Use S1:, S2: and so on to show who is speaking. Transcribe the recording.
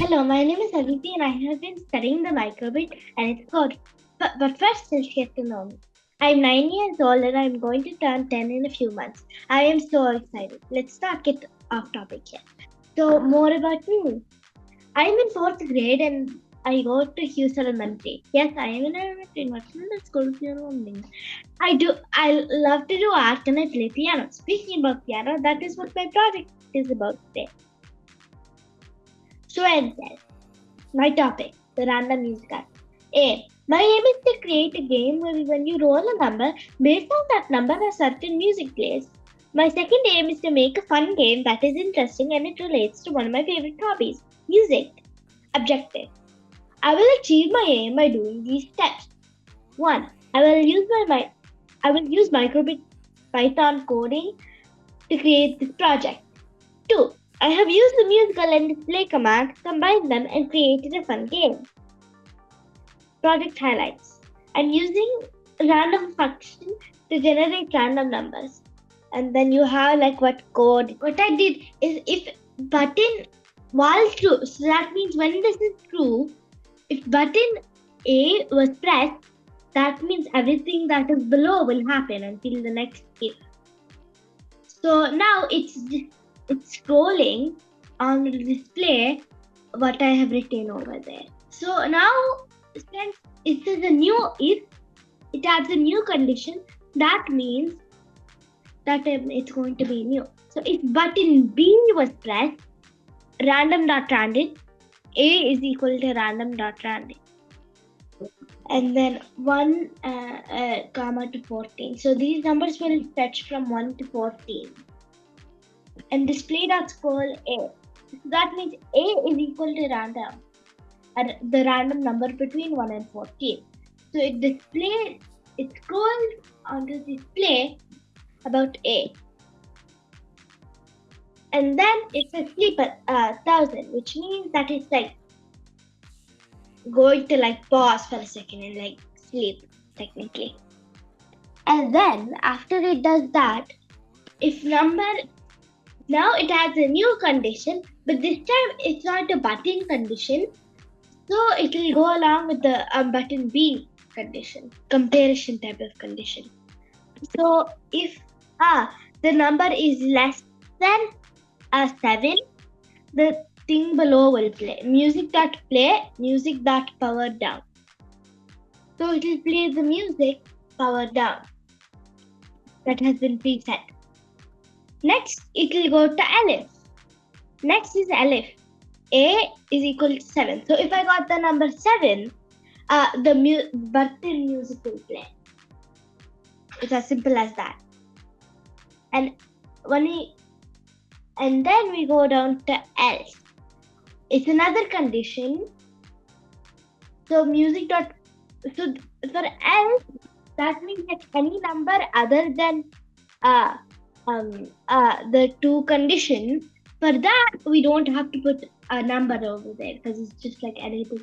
S1: Hello, my name is Aditi and I have been studying the microbit and it's called. But first, let's get to know me. I'm 9 years old and I'm going to turn 10 in a few months. I am so excited. Let's not get off topic here. So, more about me. I'm in 4th grade and I go to Hughes Elementary. Yes, I am in elementary, not in the school only. I love to do art and I play piano. Speaking about piano, that is what my project is about today. So, and then. My topic, the random music art. A. My aim is to create a game where when you roll a number, based on that number a certain music plays. My second aim is to make a fun game that is interesting and it relates to one of my favorite hobbies, music. Objective. I will achieve my aim by doing these steps. 1. I will use Microbit Python coding to create this project. 2. I have used the musical and display command, combined them and created a fun game. Project highlights. I'm using random function to generate random numbers. And then you have like what code. What I did is if button while true, so that means when this is true, if button A was pressed, that means everything that is below will happen until the next if. So now it's scrolling on the display what I have written over there. So now since it is a new if, it adds a new condition, that means that it's going to be new. So if button B was pressed, random.random, A is equal to random.random. And then 1, comma to 14. So these numbers will fetch from 1 to 14. And display.scroll A. So that means A is equal to random, the random number between 1 and 14. So it scrolls onto the display about A. And then it's a sleep at 1000, which means that it's like going to like pause for a second and like sleep technically. And then after it does that, now it adds a new condition, but this time it's not a button condition. So it will go along with the button B condition, comparison type of condition. So if the number is less than 7, the thing below will play. Music that power down. So it will play the music power down that has been preset. Next, it will go to Aleph. Next is Aleph. A is equal to 7. So if I got the number 7, the button music will play. It's as simple as that. And then we go down to else. It's another condition. So so for else, that means that any number other than the two conditions, for that we don't have to put a number over there because it's just like anything.